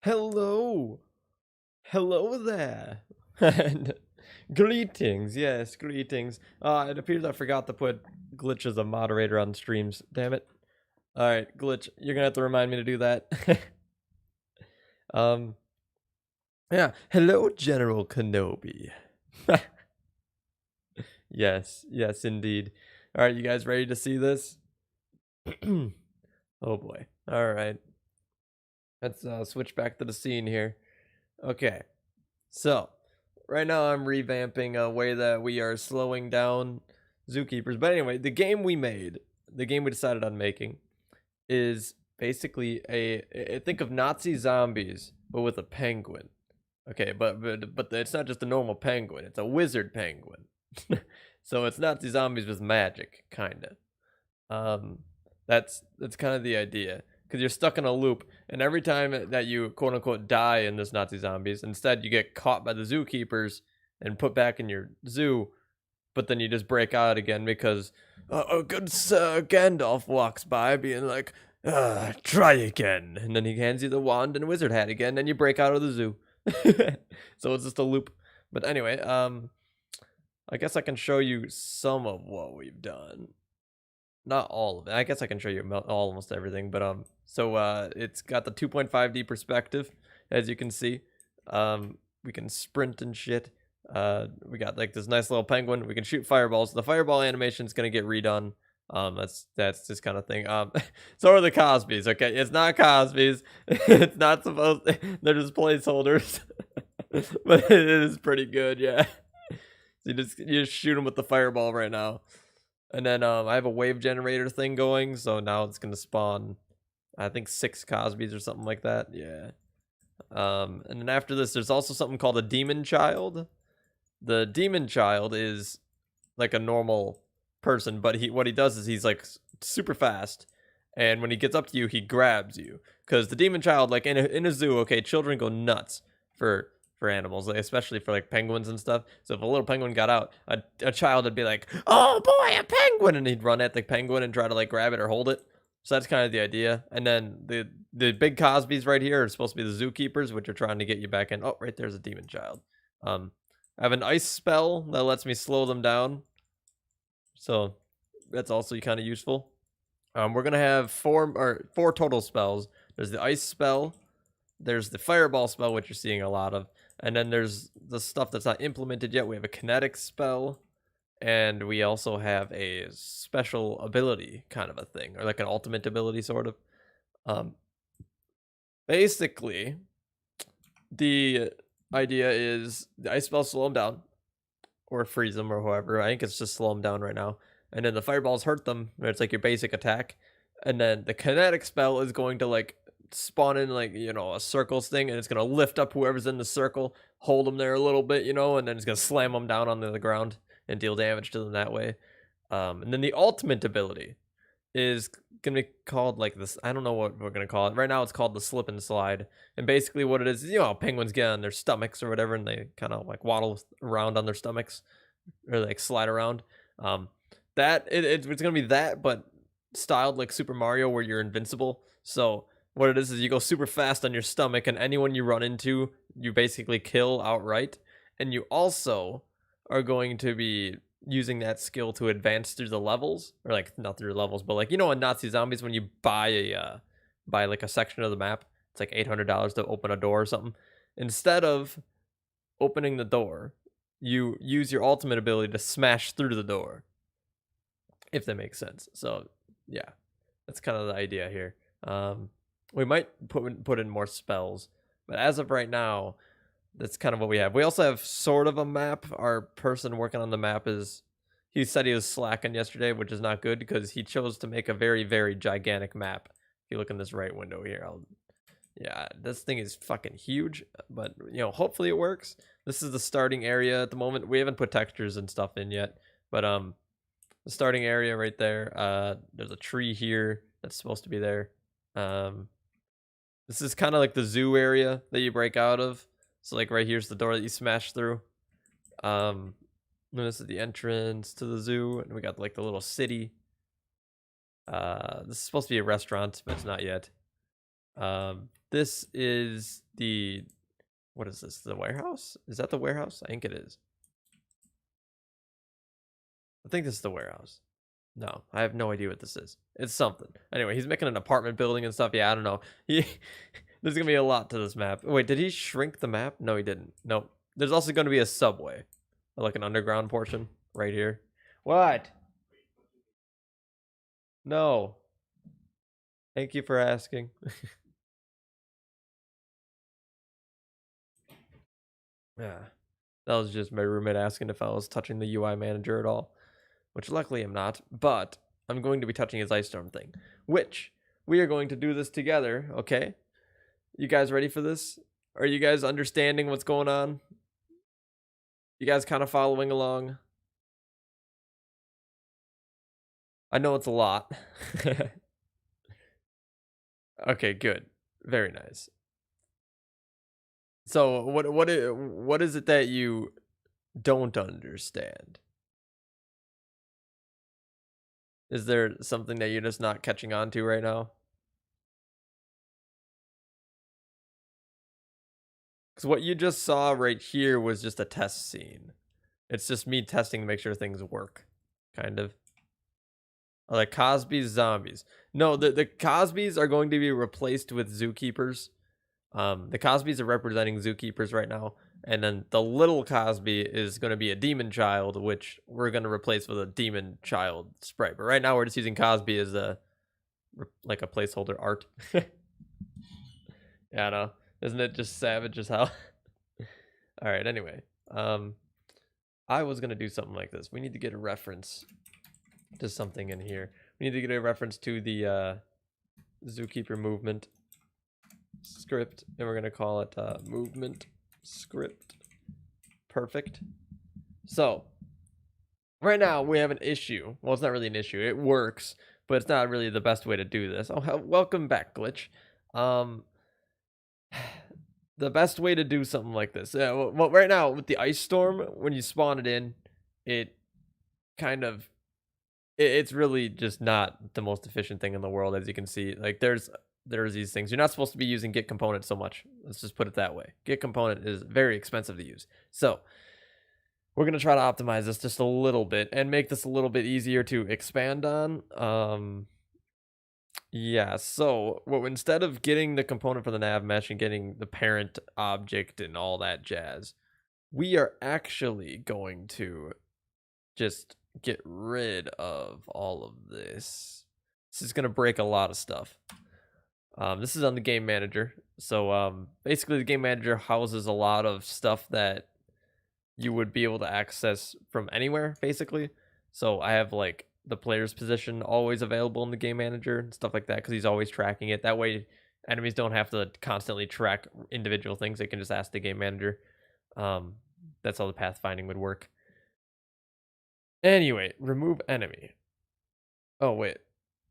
Hello. Hello there. And greetings. Yes, greetings. It appears I forgot to put Glitch as a moderator on streams. Damn it. Alright, Glitch, you're gonna have to remind me to do that. um, yeah. Hello, General Kenobi. Yes, indeed. Alright, you guys ready to see this? Oh boy. Alright. Let's switch back to the scene here. Okay. So, right now I'm revamping a way that we are slowing down zookeepers. But anyway, the game we made, the game we decided on making, is basically think of Nazi zombies, but with a penguin. Okay, but it's not just a normal penguin; it's a wizard penguin. So it's Nazi zombies with magic, kinda. That's kind of the idea because you're stuck in a loop, and every time that you quote unquote die in this Nazi zombies, instead you get caught by the zookeepers and put back in your zoo, but then you just break out again because a good Sir Gandalf walks by being like, try again, and then he hands you the wand and wizard hat again, and you break out of the zoo. So it's just a loop. But anyway, I guess I can show you some of what we've done. Not all of it. I guess I can show you almost everything, but it's got the 2.5D perspective, as you can see. We can sprint and shit. We got like this nice little penguin. We can shoot fireballs. The fireball animation is gonna get redone. That's this kind of thing. So are the Cosbys. Okay, it's not Cosbys. It's not supposed. They're just placeholders, but it is pretty good. Yeah. So you just shoot them with the fireball right now. And then I have a wave generator thing going, so now it's gonna spawn, I think 6 Cosbys or something like that. Yeah. And then after this, there's also something called a demon child. The demon child is like a normal person, but what he does is he's like super fast, and when he gets up to you, he grabs you. Because the demon child, like in a zoo, okay, children go nuts for animals, like, especially for like penguins and stuff. So if a little penguin got out, a child would be like, "Oh boy, a penguin!" and he'd run at the penguin and try to like grab it or hold it. So that's kind of the idea. And then the big Cosbys right here are supposed to be the zookeepers, which are trying to get you back in. Oh, right there's a demon child. I have an ice spell that lets me slow them down, so that's also kind of useful. We're gonna have four total spells. There's the ice spell, there's the fireball spell, which you're seeing a lot of, and then there's the stuff that's not implemented yet. We have a kinetic spell, and we also have a special ability kind of a thing, or like an ultimate ability sort of. Um, Basically, the idea is the ice spell slow them down, or freeze them, or whoever. I think it's just slow them down right now. And then the fireballs hurt them. It's like your basic attack. And then the kinetic spell is going to like spawn in like, a circles thing, and it's going to lift up whoever's in the circle, hold them there a little bit, and then it's going to slam them down onto the ground and deal damage to them that way. And then the ultimate ability is going to be called like this. I don't know what we're going to call it. Right now it's called the slip and slide. And basically what it is, penguins get on their stomachs or whatever, and they kind of like waddle around on their stomachs, or like slide around. It's going to be that, but styled like Super Mario, where you're invincible. So what it is you go super fast on your stomach, and anyone you run into, you basically kill outright. And you also are going to be using that skill to advance through the levels, or like not through levels, but like in Nazi zombies, when you buy like a section of the map, it's like $800 to open a door or something. Instead of opening the door, you use your ultimate ability to smash through the door, if that makes sense. So yeah, that's kind of the idea here. We might put in more spells, but as of right now, that's kind of what we have. We also have sort of a map. Our person working on the map he said he was slacking yesterday, which is not good because he chose to make a very, very gigantic map. If you look in this right window here, yeah, this thing is fucking huge, but hopefully it works. This is the starting area at the moment. We haven't put textures and stuff in yet, but the starting area right there. There's a tree here that's supposed to be there. This is kind of like the zoo area that you break out of. So like right here's the door that you smash through. And this is the entrance to the zoo, and we got like the little city. This is supposed to be a restaurant, but it's not yet. This is the, what is this? The warehouse? Is that the warehouse? I think it is. I think this is the warehouse. No, I have no idea what this is. It's something. Anyway, he's making an apartment building and stuff. Yeah, I don't know. There's gonna be a lot to this map. Wait, did he shrink the map? No, he didn't. Nope. There's also gonna be a subway, like an underground portion right here. What? No. Thank you for asking. Yeah, that was just my roommate asking if I was touching the UI manager at all, which luckily I'm not, but I'm going to be touching his Ice Storm thing, which we are going to do this together, okay? You guys ready for this? Are you guys understanding what's going on? You guys kind of following along? I know it's a lot. Okay, good. Very nice. So what is it that you don't understand? Is there something that you're just not catching on to right now? Because what you just saw right here was just a test scene. It's just me testing to make sure things work, kind of. Oh, the Cosby's zombies. No, the Cosbys are going to be replaced with zookeepers. The Cosbys are representing zookeepers right now. And then the little Cosby is going to be a demon child, which we're going to replace with a demon child sprite. But right now we're just using Cosby as like a placeholder art. Yeah, I know. Isn't it just savage as hell? All right, anyway. I was going to do something like this. We need to get a reference to something in here. We need to get a reference to the zookeeper movement script, and we're going to call it movement script. Perfect. So, right now we have an issue. Well, it's not really an issue. It works, but it's not really the best way to do this. Oh, welcome back, Glitch. The best way to do something like this. Well, right now with the ice storm, when you spawn it in, it kind of, it's really just not the most efficient thing in the world, as you can see. Like there's these things. You're not supposed to be using get component so much. Let's just put it that way. Get component is very expensive to use. So we're going to try to optimize this just a little bit and make this a little bit easier to expand on. Yeah, so instead of getting the component for the nav mesh and getting the parent object and all that jazz, we are actually going to just get rid of all of this. This is going to break a lot of stuff. This is on the game manager. So basically the game manager houses a lot of stuff that you would be able to access from anywhere, basically. So I have like the player's position always available in the game manager and stuff like that, because he's always tracking it. That way enemies don't have to constantly track individual things. They can just ask the game manager. That's how the pathfinding would work. Anyway, remove enemy. Oh wait,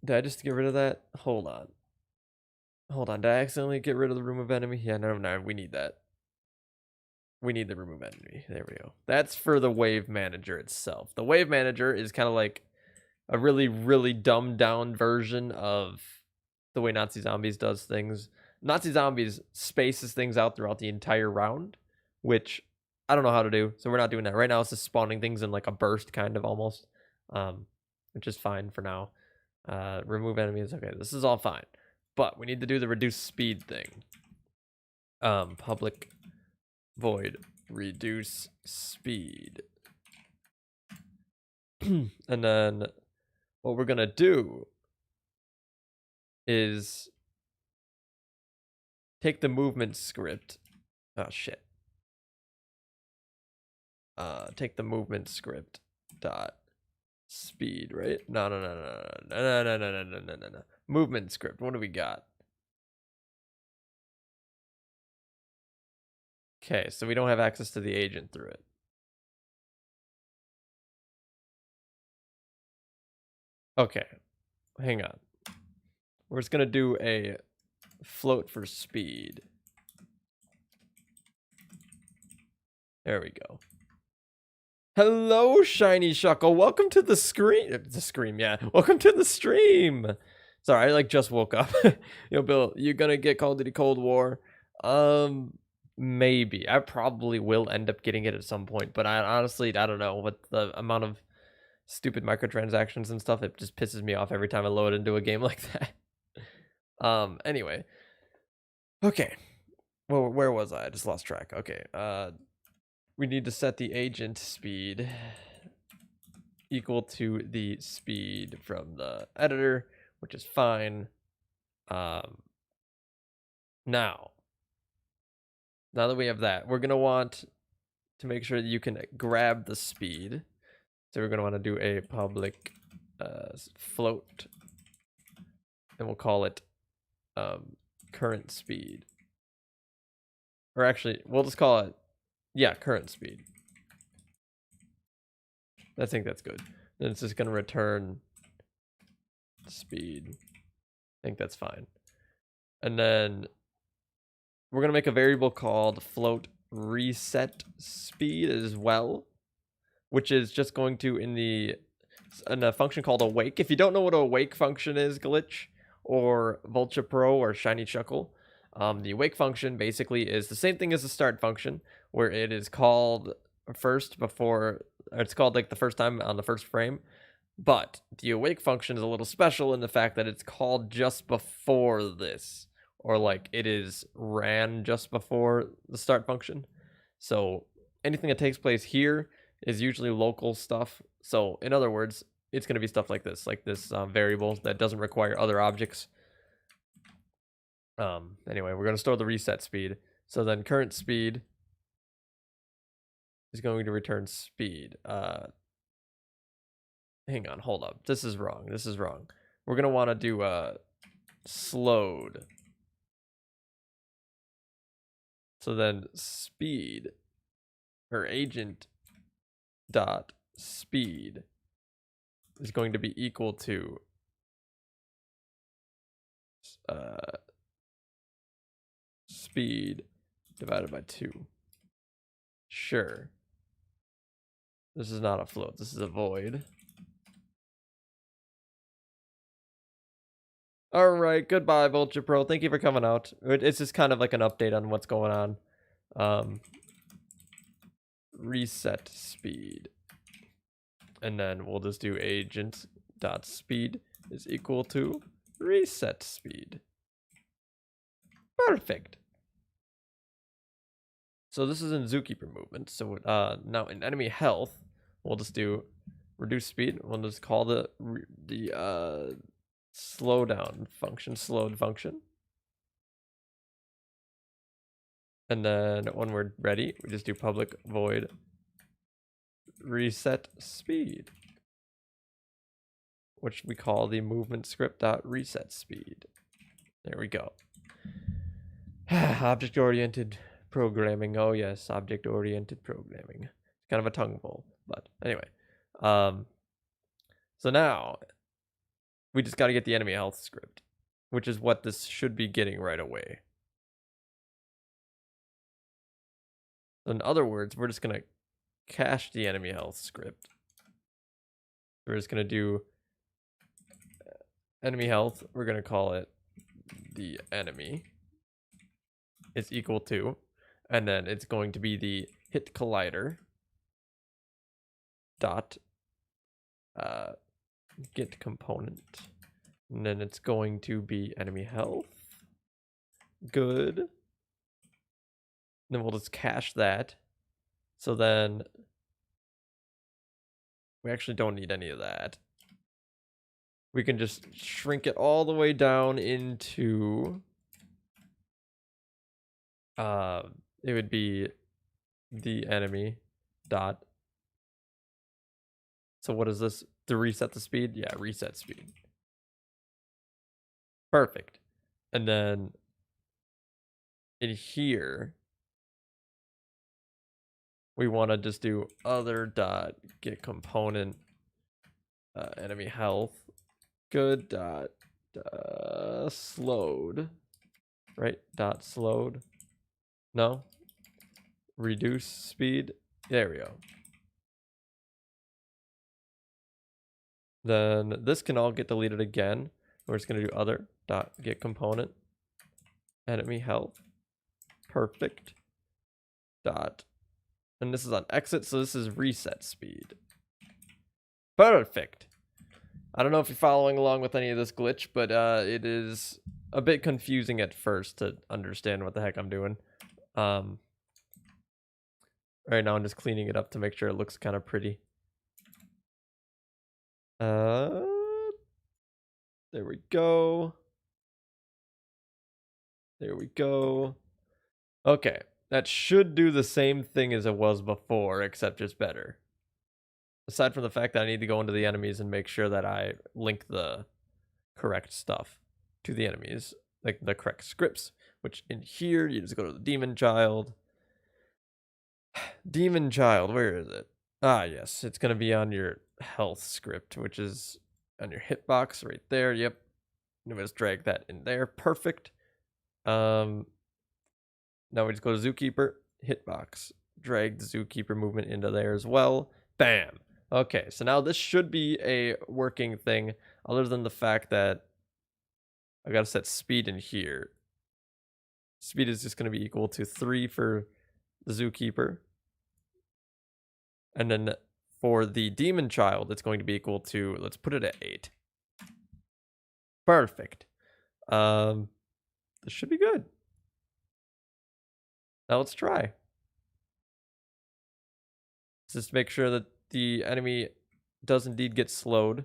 did I just get rid of that? Hold on, did I accidentally get rid of the remove enemy? Yeah, no, we need that. We need the remove enemy. There we go. That's for the wave manager itself. The wave manager is kind of like a really, really dumbed down version of the way Nazi Zombies does things. Nazi Zombies spaces things out throughout the entire round, which I don't know how to do, so we're not doing that. Right now it's just spawning things in like a burst, kind of, almost, which is fine for now. Remove enemies. Okay, this is all fine. But we need to do the reduce speed thing. Public void reduce speed. And then what we're gonna do is take the movement script. Oh shit. Take the movement script dot speed, right? No. Movement script. What do we got? Okay, so we don't have access to the agent through it. Okay, hang on. We're just gonna do a float for speed. There we go. Hello, Shiny Shuckle. Welcome to the screen. Yeah. Welcome to the stream. Sorry, I like just woke up. Yo, Bill, you gonna get Call of Duty Cold War? Maybe. I probably will end up getting it at some point, but I honestly I don't know what the amount of stupid microtransactions and stuff. It just pisses me off every time I load into a game like that. Anyway. Okay. Well, where was I? I just lost track. Okay. We need to set the agent speed equal to the speed from the editor, which is fine. Now that we have that, we're gonna want to make sure that you can grab the speed. So we're gonna want to do a public float, and we'll call it current speed. Or actually, we'll just call it, yeah, current speed. I think that's good. Then it's just gonna return speed. I think that's fine. And then we're gonna make a variable called float reset speed as well, which is just going to in a function called awake. If you don't know what an awake function is, Glitch or Vulture Pro or Shiny Chuckle, the awake function basically is the same thing as the start function, where it is called first before, it's called like the first time on the first frame. But the awake function is a little special in the fact that it's called just before this, or like it is ran just before the start function. So anything that takes place here is usually local stuff. So in other words, it's going to be stuff like this variable that doesn't require other objects. Anyway, we're going to store the reset speed. So then current speed is going to return speed. Hang on, hold up. This is wrong. We're going to want to do slowed. So then speed, or agent dot speed, is going to be equal to speed divided by 2. Sure. This is not a float. This is a void. All right. Goodbye, Vulture Pro. Thank you for coming out. It's just kind of like an update on what's going on. Reset speed. And then we'll just do agent dot speed is equal to reset speed. Perfect. So this is in Zookeeper movement. So now in enemy health, we'll just do reduce speed. We'll just call the slowdown function, slowed function. And then when we're ready, we just do public void reset speed, which we call the movement script dot reset speed. There we go. Object-oriented programming. Oh yes, object-oriented programming. It's kind of a tongue pull, but anyway. So now we just got to get the enemy health script, which is what this should be getting right away. In other words, we're just gonna cache the enemy health script. We're just gonna do enemy health. We're gonna call it the enemy is equal to, and then it's going to be the hit collider dot get component, and then it's going to be enemy health. Good. Then we'll just cache that. So then we actually don't need any of that. We can just shrink it all the way down into it would be the enemy dot. So what is this? To reset the speed? Yeah, reset speed. Perfect. And then in here, we want to just do other dot get component enemy health good dot slowed, right? Dot slowed. No, reduce speed. There we go. Then this can all get deleted again. We're just gonna do other dot get component enemy health. Perfect. Dot. And this is on exit, so this is reset speed. Perfect. I don't know if you're following along with any of this glitch, but it is a bit confusing at first to understand what the heck I'm doing. Right now I'm just cleaning it up to make sure it looks kind of pretty. There we go. There we go. Okay, that should do the same thing as it was before, except just better. Aside from the fact that I need to go into the enemies and make sure that I link the correct stuff to the enemies, like the correct scripts, which in here, you just go to the demon child. Demon child, where is it? Ah, yes, it's going to be on your health script, which is on your hitbox right there. Yep. Let me just drag that in there. Perfect. Now we just go to Zookeeper, hitbox, drag the Zookeeper movement into there as well. Bam. Okay, so now this should be a working thing, other than the fact that I gotta set speed in here. Speed is just gonna be equal to 3 for the Zookeeper. And then for the Demon Child, it's going to be equal to, let's put it at 8. Perfect. This should be good. Now let's try. Just make sure that the enemy does indeed get slowed.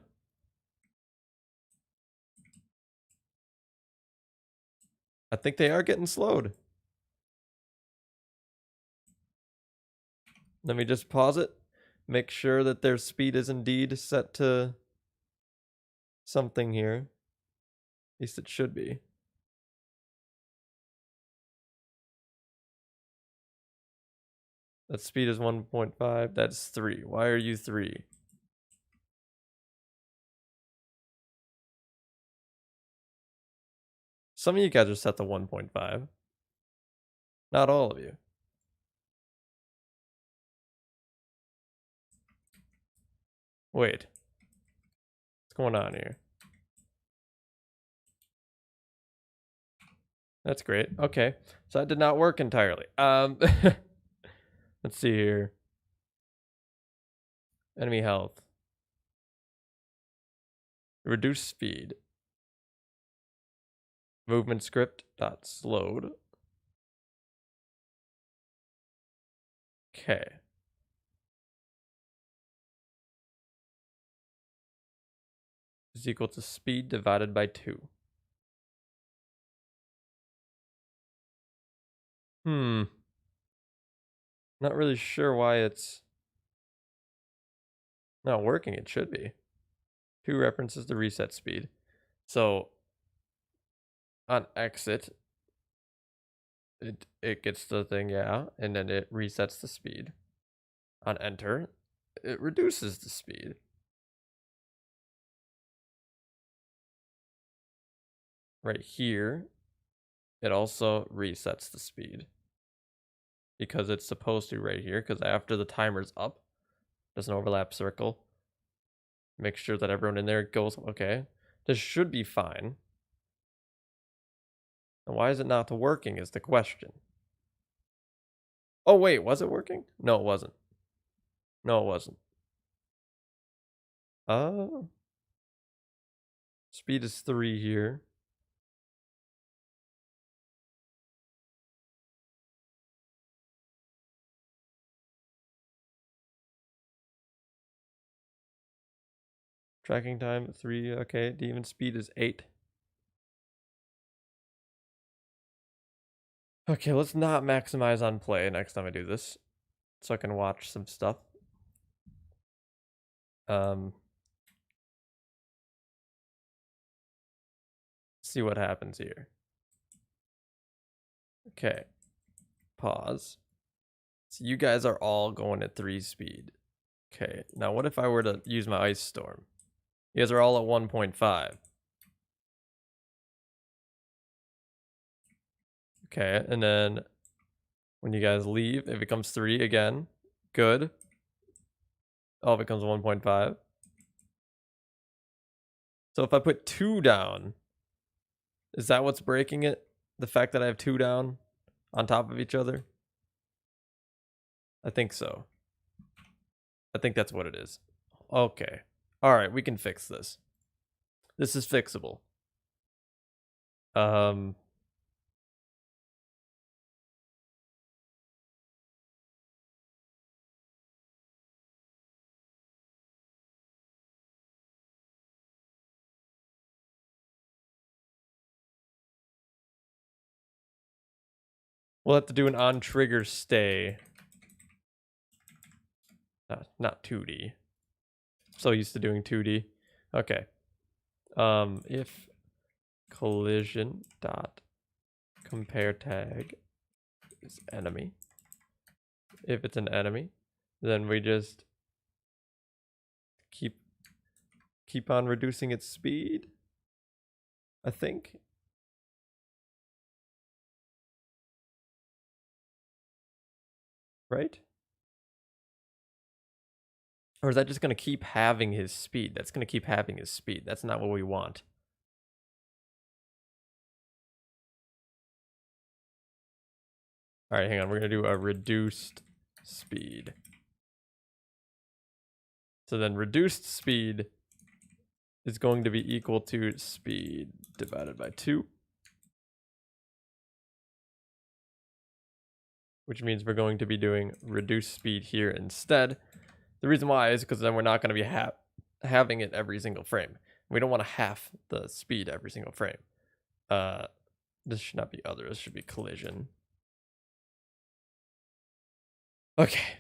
I think they are getting slowed. Let me just pause it. Make sure that their speed is indeed set to something here. At least it should be. That speed is 1.5. That's 3. Why are you 3? Some of you guys are set to 1.5. Not all of you. Wait. What's going on here? That's great. Okay. So that did not work entirely. Let's see here. Enemy health. Reduce speed. Movement script dot slowed. Okay. Is equal to speed divided by 2. Not really sure why it's not working. It should be. 2 references the reset speed. So on exit, it gets the thing, yeah, and then it resets the speed. On enter, it reduces the speed. Right here, it also resets the speed. Because it's supposed to right here, because after the timer's up, there's an overlap circle. Make sure that everyone in there goes, okay. This should be fine. And why is it not working is the question. Oh, wait, was it working? No, it wasn't. No, it wasn't. Speed is 3 here. Tracking time 3. Okay, demon speed is 8. Okay, let's not maximize on play next time I do this, so I can watch some stuff. See what happens here. Okay, pause. So you guys are all going at 3 speed. Okay, now what if I were to use my ice storm? You guys are all at 1.5. Okay, and then when you guys leave, it becomes 3 again. Good. Oh, it becomes 1.5. So if I put 2 down, is that what's breaking it? The fact that I have 2 down on top of each other? I think so. I think that's what it is. Okay. All right, we can fix this. This is fixable. We'll have to do an on trigger stay. Not 2D. So used to doing 2D. Okay. If collision dot compare tag is enemy. If it's an enemy, then we just keep on reducing its speed, I think. Right? Or is that just going to keep having his speed? That's going to keep having his speed. That's not what we want. All right, hang on. We're going to do a reduced speed. So then reduced speed is going to be equal to speed divided by 2. Which means we're going to be doing reduced speed here instead. The reason why is because then we're not going to be having it every single frame. We don't want to half the speed every single frame. This should not be other. This should be collision. Okay.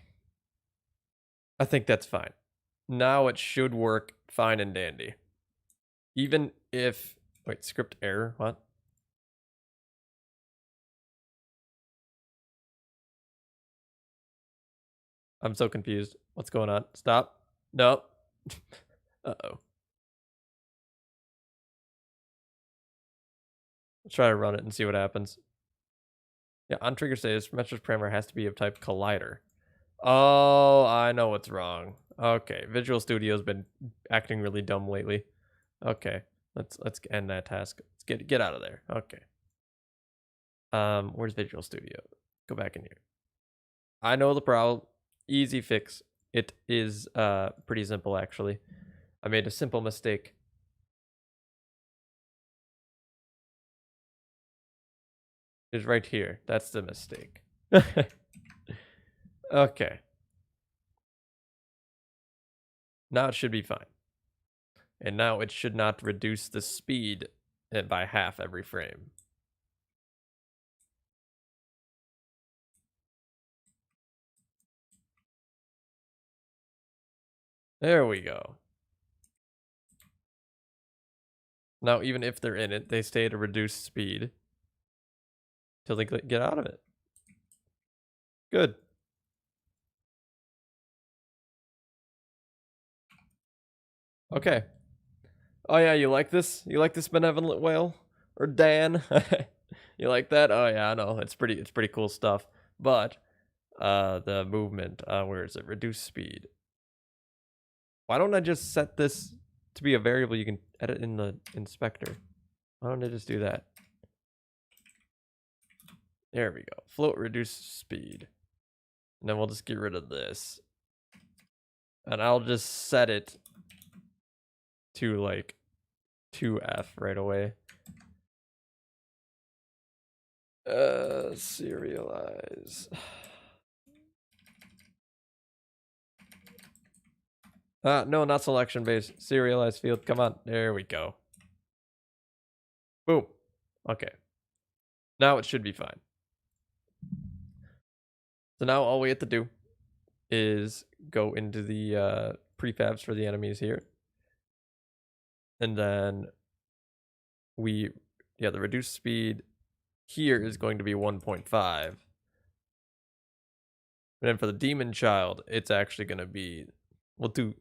I think that's fine. Now it should work fine and dandy. Even if... Wait, script error? What? I'm so confused. What's going on? Stop. No. Uh-oh. Let's try to run it and see what happens. Yeah, on trigger status, metrics parameter has to be of type collider. Oh, I know what's wrong. Okay, Visual Studio's been acting really dumb lately. Okay, let's end that task. Let's get out of there. Okay. Where's Visual Studio? Go back in here. I know the problem. Easy fix. It is pretty simple actually. I made a simple mistake. It's right here. That's the mistake. Okay. Now it should be fine. And now it should not reduce the speed by half every frame. There we go. Now, even if they're in it, they stay at a reduced speed till they get out of it. Good. Okay. Oh yeah, you like this? You like this benevolent whale? Or Dan? You like that? Oh yeah, I know. It's pretty cool stuff. But the movement, where is it? Reduce speed. Why don't I just set this to be a variable you can edit in the inspector? Why don't I just do that? There we go. Float reduce speed. And then we'll just get rid of this. And I'll just set it to like 2F right away. Serialize. No, not selection based. Serialize field. Come on. There we go. Boom. Okay. Now it should be fine. So now all we have to do is go into the prefabs for the enemies here. And then the reduced speed here is going to be 1.5. And then for the demon child, it's actually going to be, we'll do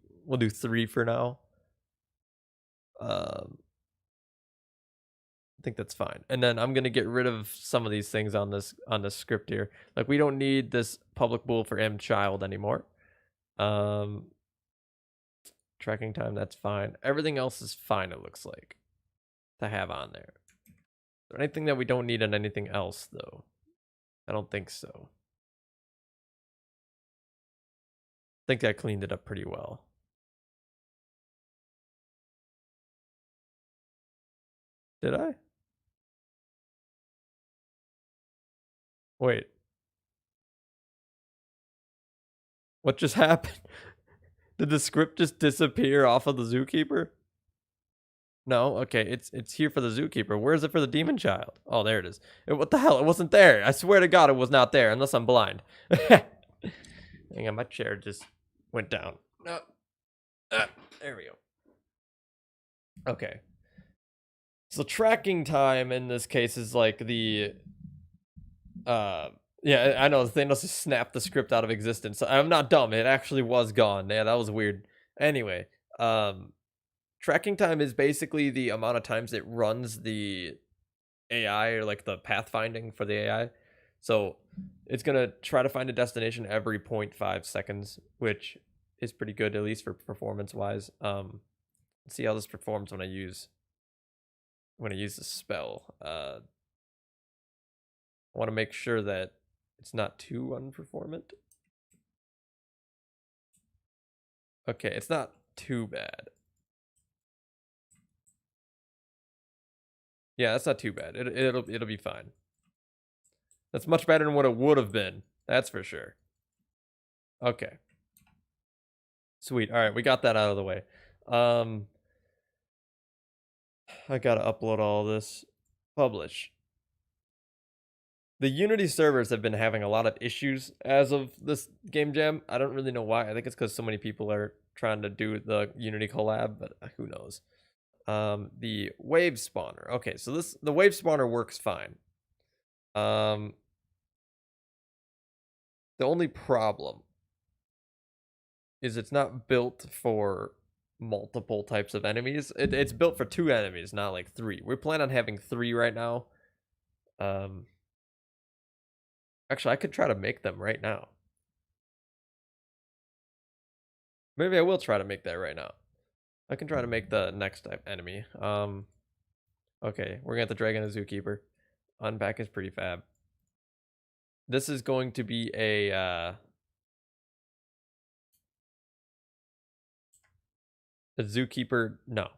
3 for now. I think that's fine. And then I'm going to get rid of some of these things on this script here. Like we don't need this public bool for m child anymore. Tracking time, that's fine. Everything else is fine, it looks like, to have on there. Is there anything that we don't need on anything else, though? I don't think so. I think I cleaned it up pretty well. Did I? Wait. What just happened? Did the script just disappear off of the zookeeper? No, okay, it's here for the zookeeper. Where is it for the demon child? Oh, there it is. What the hell? It wasn't there. I swear to God, it was not there, unless I'm blind. Hang on, my chair just went down. No, there we go. Okay. So tracking time in this case is like the, yeah, I know Thanos just snapped the script out of existence. I'm not dumb. It actually was gone. Yeah, that was weird. Anyway, tracking time is basically the amount of times it runs the AI, or like the pathfinding for the AI. So it's gonna try to find a destination every 0.5 seconds, which is pretty good, at least for performance wise. Let's see how this performs when I use the spell. I want to make sure that it's not too unperformant. Okay, it's not too bad. Yeah, that's not too bad. It'll be fine. That's much better than what it would have been. That's for sure. Okay. Sweet. All right, we got that out of the way. I gotta upload all this. Publish. The Unity servers have been having a lot of issues as of this game jam. I don't really know why. I think it's because so many people are trying to do the Unity collab, but who knows. The wave spawner. Okay, so the wave spawner works fine. The only problem is it's not built for multiple types of enemies. It's built for 2 enemies, not like 3. We plan on having 3 right now. Actually, I could try to make them right now. Maybe I will try to make that right now. I can try to make the next type enemy. Okay, we're gonna have the dragon and zookeeper. Unpack is pretty fab. This is going to be a zookeeper. No.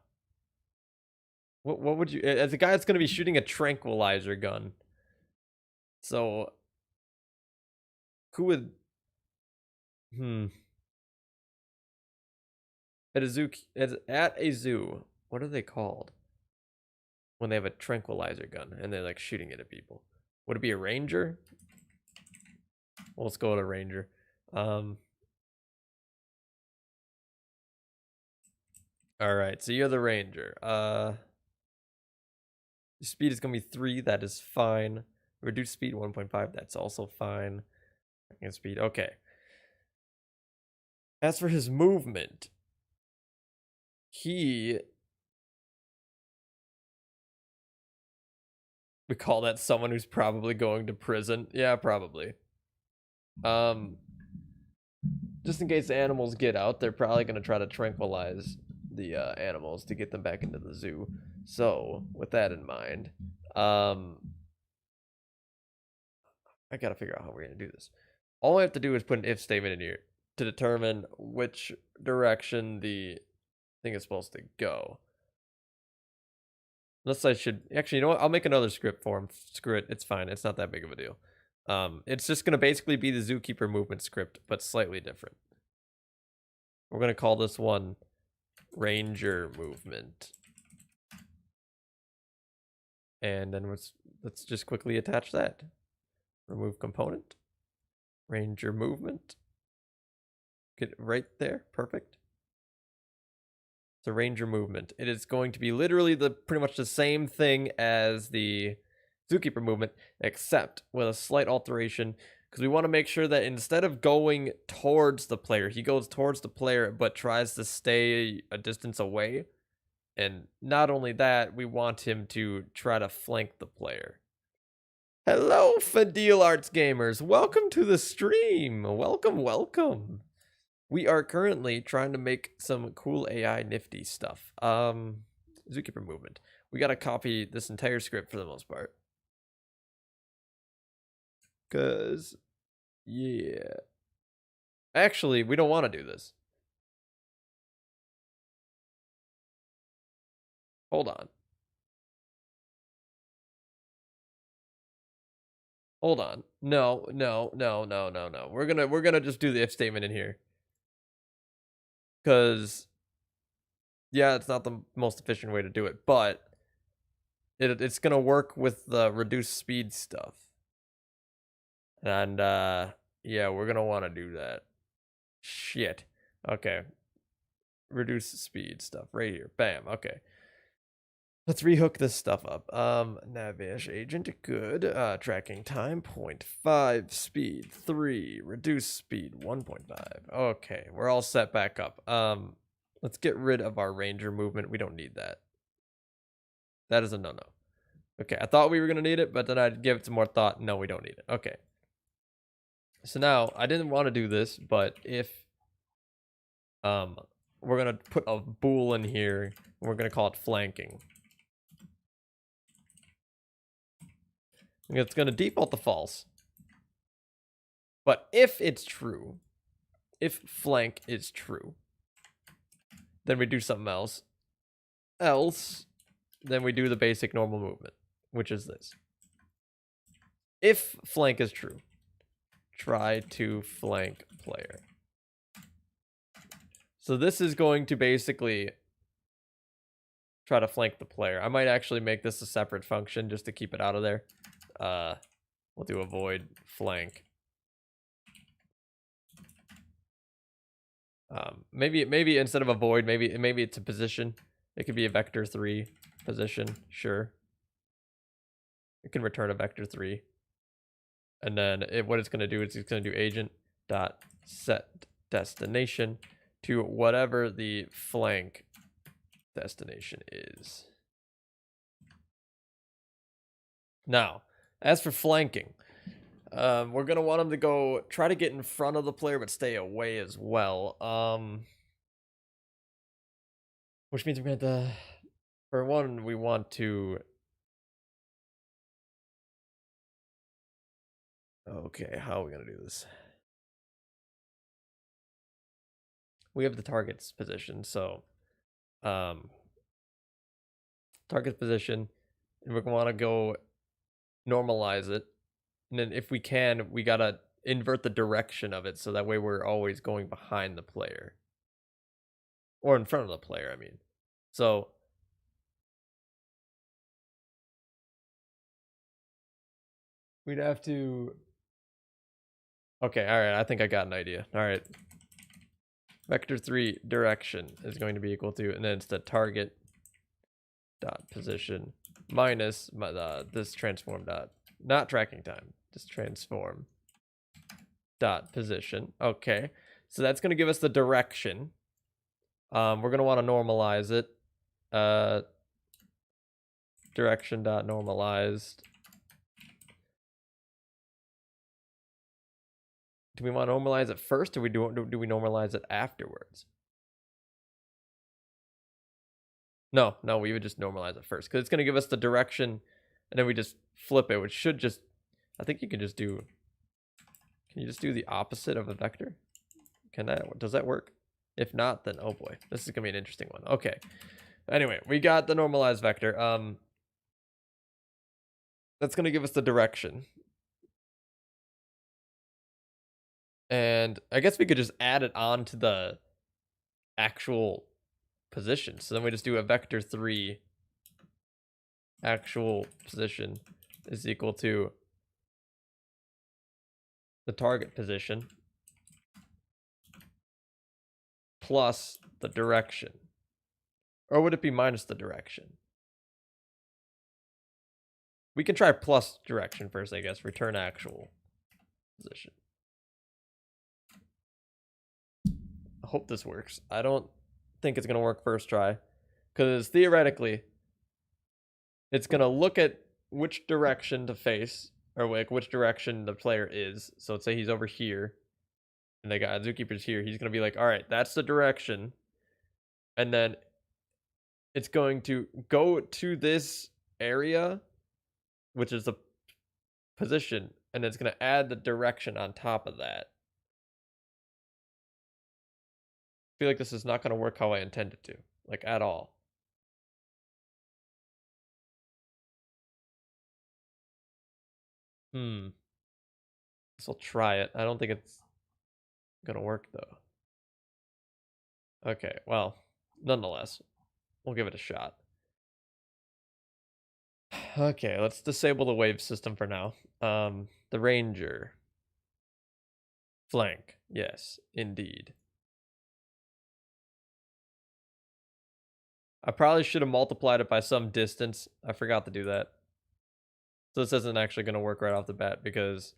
What would you, as a guy that's gonna be shooting a tranquilizer gun? So who would at a zoo, what are they called when they have a tranquilizer gun and they're like shooting it at people? Would it be a ranger? Well, let's go with a ranger. All right, so you're the ranger. Your speed is gonna be 3. That is fine. Reduce speed 1.5. That's also fine. Speed. Okay. As for his movement, we call that someone who's probably going to prison. Yeah, probably. Just in case the animals get out, they're probably going to try to tranquilize the animals to get them back into the zoo. So, with that in mind, I gotta figure out how we're going to do this. All I have to do is put an if statement in here to determine which direction the thing is supposed to go. Unless I should... Actually, you know what? I'll make another script for him. Screw it. It's fine. It's not that big of a deal. It's just going to basically be the zookeeper movement script, but slightly different. We're going to call this one Ranger Movement. And then let's just quickly attach that. Remove component. Ranger Movement. Get it right there. Perfect. The Ranger Movement. It is going to be literally pretty much the same thing as the zookeeper movement, except with a slight alteration, because we want to make sure that instead of going towards the player, he goes towards the player but tries to stay a distance away. And not only that, we want him to try to flank the player. Hello, Fadil Arts gamers. Welcome to the stream. Welcome. We are currently trying to make some cool AI nifty stuff. Zookeeper movement. We got to copy this entire script for the most part. Because, yeah. Actually, we don't want to do this. Hold on. Hold on. No. We're gonna just do the if statement in here. Because, yeah, it's not the most efficient way to do it, but it's gonna work with the reduced speed stuff. And, yeah, we're gonna want to do that. Shit. Okay. Reduce speed stuff right here. Bam. Okay. Let's rehook this stuff up. Navish agent, good. Tracking time, 0.5. Speed, 3. Reduce speed, 1.5. Okay, we're all set back up. Let's get rid of our ranger movement. We don't need that. That is a no-no. Okay, I thought we were going to need it, but then I'd give it some more thought. No, we don't need it. Okay. So now, I didn't want to do this, but if... we're going to put a bool in here, and we're going to call it flanking. It's going to default to false. But if it's true, if flank is true, then we do something else. Else, then we do the basic normal movement, which is this. If flank is true, try to flank player. So this is going to basically try to flank the player. I might actually make this a separate function just to keep it out of there. We'll do avoid flank. Maybe instead of avoid, maybe it's a position. It could be a vector 3 position. Sure. It can return a vector 3. And then what it's going to do is it's going to do agent dot set destination to whatever the flank destination is. Now, as for flanking, we're going to want him to try to get in front of the player, but stay away as well. Which means we're going to, for one, we want to... Okay, how are we going to do this? We have the target's position, so... target position, and we're going to want to go normalize it. And then if we can, we got to invert the direction of it, so that way we're always going behind the player. Or in front of the player, I mean. So... we'd have to... Okay, alright, I think I got an idea. Alright. Vector 3 direction is going to be equal to, and then it's the target dot position minus this transform dot, not tracking time, just transform dot position. Okay, so that's going to give us the direction. We're going to want to normalize it. Direction dot normalized. Do we want to normalize it first, or do we normalize it afterwards? No, we would just normalize it first, because it's going to give us the direction, and then we just flip it, which should just... I think you can just do... Can you just do the opposite of a vector? Does that work? If not, then oh boy, this is going to be an interesting one. Okay. Anyway, we got the normalized vector. That's going to give us the direction. And I guess we could just add it on to the actual position. So then we just do a vector 3 actual position is equal to the target position plus the direction. Or would it be minus the direction? We can try plus direction first, I guess. Return actual position. I hope this works. I don't think it's going to work first try, because theoretically it's going to look at which direction to face, or like which direction the player is. So let's say he's over here, and they got zookeepers here, he's gonna be like, all right, that's the direction, and then it's going to go to this area, which is the position, and it's gonna add the direction on top of that. I feel like this is not gonna work how I intended to, like at all. Hmm. So I'll try it. I don't think it's gonna work though. Okay, well, nonetheless, we'll give it a shot. Okay, let's disable the wave system for now. The ranger. Flank. Yes, indeed. I probably should have multiplied it by some distance. I forgot to do that. So this isn't actually going to work right off the bat because...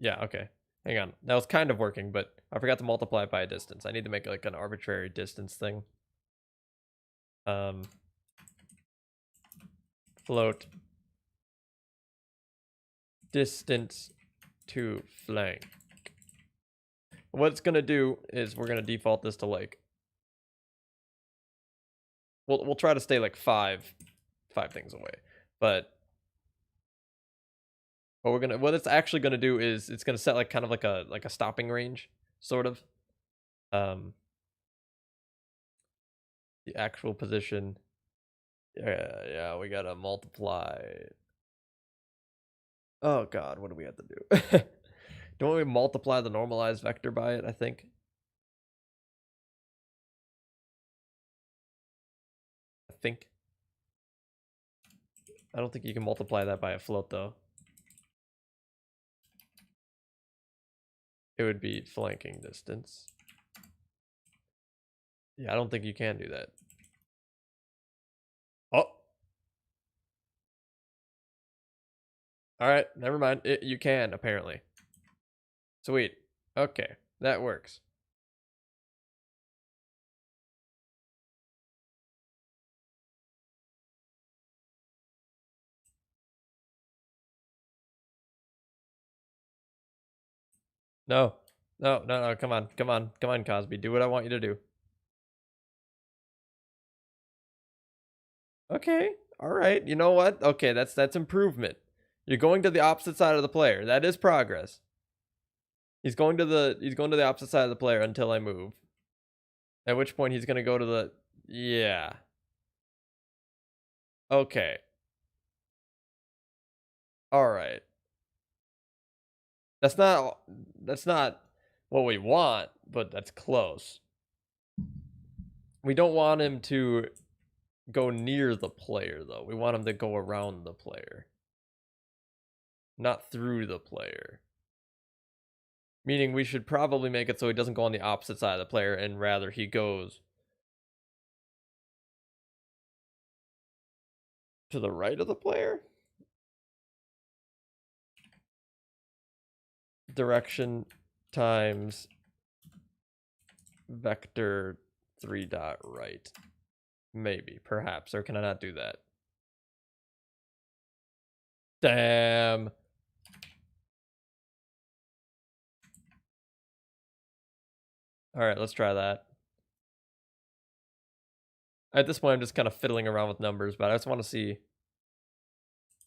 Yeah, okay. Hang on. That was kind of working, but I forgot to multiply it by a distance. I need to make like an arbitrary distance thing. Float distance to flank. What it's going to do is we're going to default this to like... We'll try to stay like five things away. But what it's actually gonna do is it's gonna set like kind of like a stopping range, sort of. The actual position. Yeah, we gotta multiply. Oh god, what do we have to do? Don't we multiply the normalized vector by it, I think? I don't think you can multiply that by a float though. It would be flanking distance. Yeah, I don't think you can do that. Oh. Alright, never mind. You can, apparently. Sweet. Okay, that works. No. No, come on, Cosby. Do what I want you to do. Okay, alright, you know what? Okay, that's improvement. You're going to the opposite side of the player. That is progress. He's going to the opposite side of the player until I move. At which point he's gonna go to the... Yeah. Okay. Alright. That's not what we want, but that's close. We don't want him to go near the player, though. We want him to go around the player. Not through the player. Meaning we should probably make it so he doesn't go on the opposite side of the player, and rather he goes to the right of the player? Direction times vector 3 dot right. Maybe, perhaps, or can I not do that? Damn. Alright, let's try that. At this point, I'm just kind of fiddling around with numbers, but I just want to see.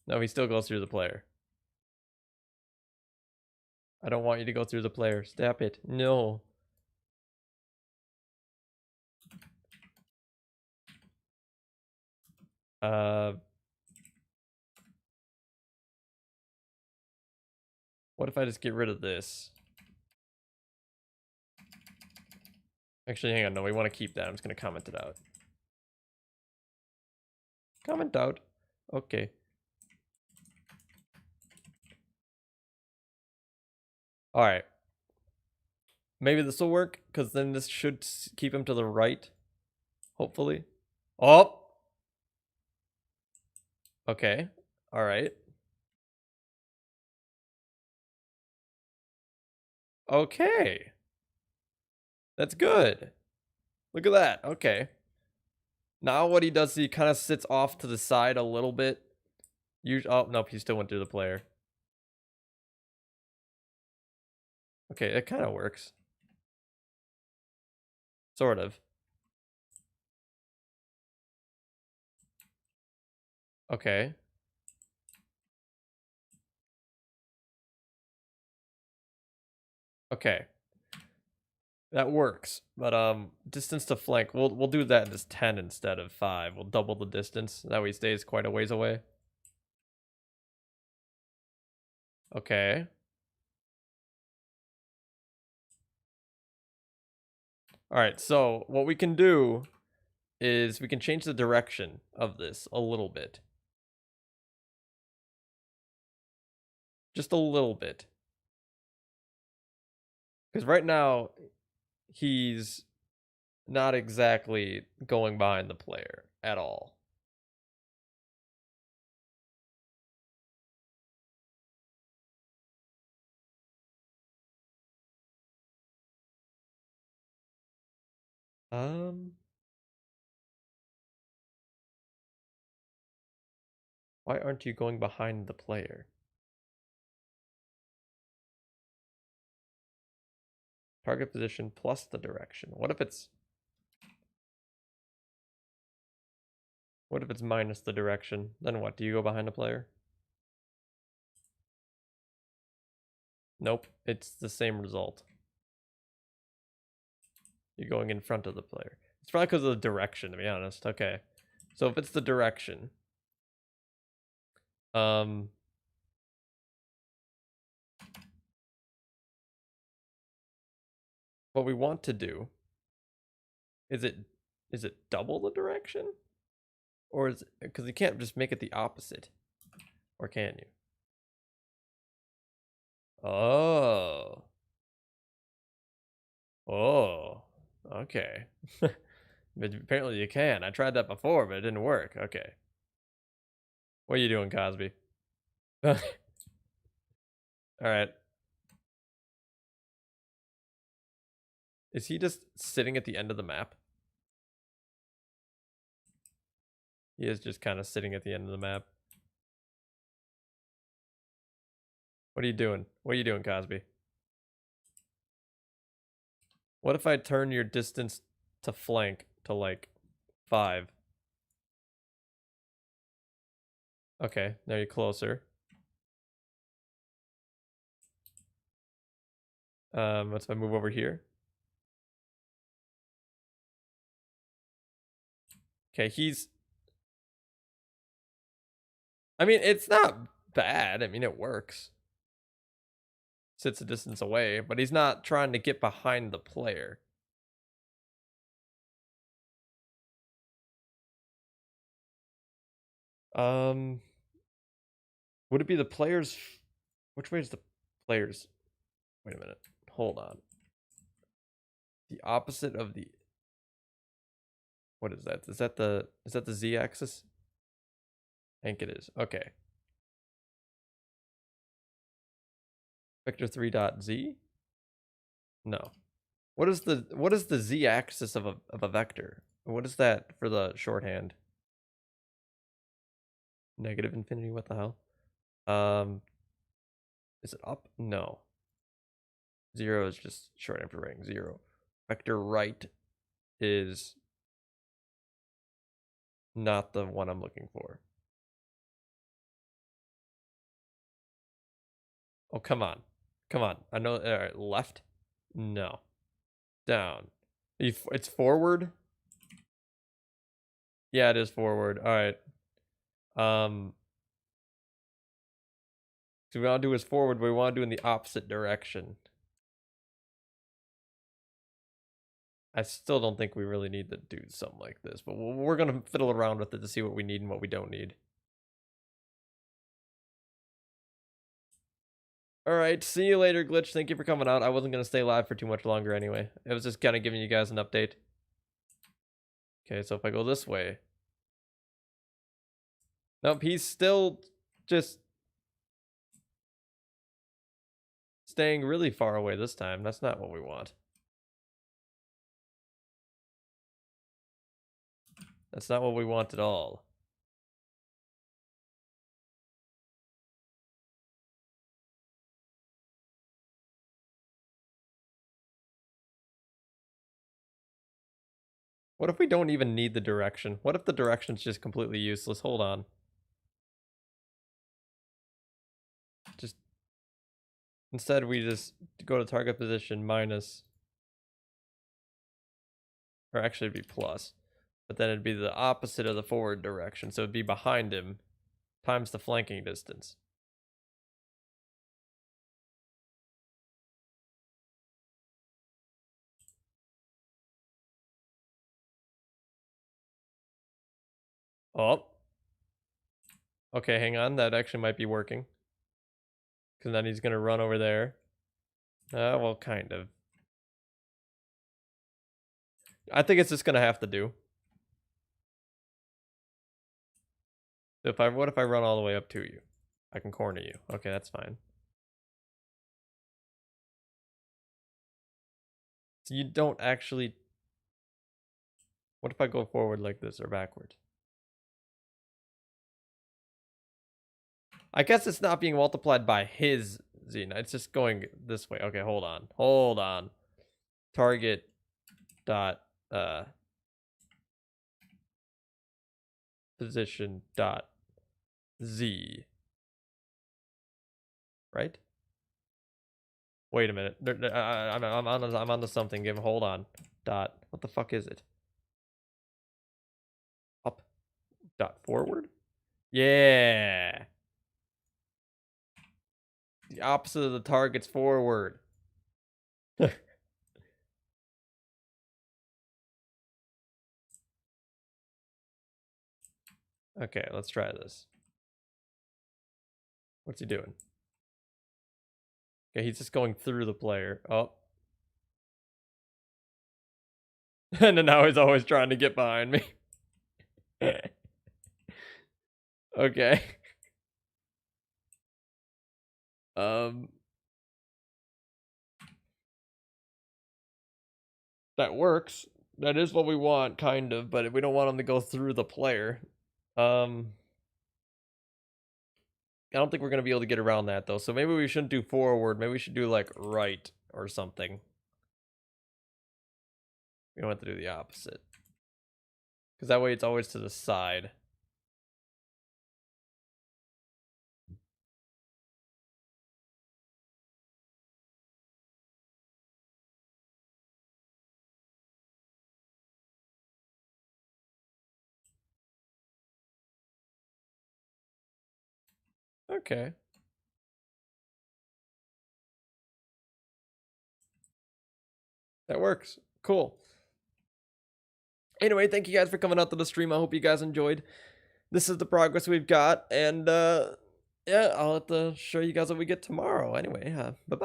No, he still goes through the player. I don't want you to go through the player. Stop it. No. What if I just get rid of this? Actually, hang on. No, we want to keep that. I'm just going to comment it out. Comment out. Okay. Alright. Maybe this will work, because then this should keep him to the right. Hopefully. Oh! Okay. Alright. Okay. That's good. Look at that. Okay. Now what he does, he kind of sits off to the side a little bit. Oh, nope, he still went through the player. Okay, it kind of works. Sort of. Okay. Okay. That works. But distance to flank, we'll do that as 10 instead of 5. We'll double the distance. That way he stays quite a ways away. Okay. Alright, so what we can do is we can change the direction of this a little bit. Just a little bit. Because right now, he's not exactly going behind the player at all. Why aren't you going behind the player? Target position plus the direction. What if it's minus the direction? Then what? Do you go behind the player? Nope, it's the same result. You're going in front of the player. It's probably because of the direction, to be honest. Okay. So if it's the direction, what we want to do is it double the direction? Or is it, because you can't just make it the opposite. Or can you? Oh. Oh. Okay. But apparently you can. I tried that before, but it didn't work. Okay. What are you doing, Cosby? All right. Is he just sitting at the end of the map? He is just kind of sitting at the end of the map. What are you doing? What are you doing, Cosby? What if I turn your distance to flank to like 5? Okay, now you're closer. What if I move over here? Okay, I mean, it's not bad. I mean, it works. Sits a distance away, but he's not trying to get behind the player. Would it be the players? Which way is the players? Wait a minute. Hold on. The opposite of the. What is that? Is that the z-axis? I think it is. Okay. Vector 3 dot z? No. What is the z-axis of a vector? What is that for the shorthand? Negative infinity? What the hell? Is it up? No. 0 is just shorthand for ring. 0. Vector right is not the one I'm looking for. Oh, come on. Come on. I know. All right, left? No. Down. It's forward? Yeah, it is forward. All right. So we want to do is forward, but we want to do in the opposite direction. I still don't think we really need to do something like this, but we're going to fiddle around with it to see what we need and what we don't need. All right, see you later, Glitch. Thank you for coming out. I wasn't going to stay live for too much longer anyway. It was just kind of giving you guys an update. Okay, so if I go this way. Nope, he's still just staying really far away this time. That's not what we want. That's not what we want at all. What if we don't even need the direction? What if the direction's just completely useless? Hold on. Just instead we just go to target position minus, or actually it'd be plus, but then it'd be the opposite of the forward direction. So it'd be behind him times the flanking distance. Oh. Okay, hang on. That actually might be working. Because then he's going to run over there. Well, kind of. I think it's just going to have to do. What if I run all the way up to you? I can corner you. Okay, that's fine. So you don't actually... What if I go forward like this or backward? I guess it's not being multiplied by his Xena. It's just going this way. Okay, hold on. Hold on. Target dot position dot Z. Right? Wait a minute. I'm on to something. Hold on. Dot. What the fuck is it? Up. Dot forward? Yeah. The opposite of the target's forward. Okay, let's try this. What's he doing? Okay, he's just going through the player. Oh. And then now he's always trying to get behind me. Okay. That works. That is what we want, kind of, but we don't want him to go through the player. I don't think we're going to be able to get around that, though. So maybe we shouldn't do forward. Maybe we should do, like, right or something. We don't have to do the opposite. Because that way it's always to the side. Okay. That works. Cool. Anyway, thank you guys for coming out to the stream. I hope you guys enjoyed. This is the progress we've got. And, yeah, I'll have to show you guys what we get tomorrow. Anyway, bye-bye.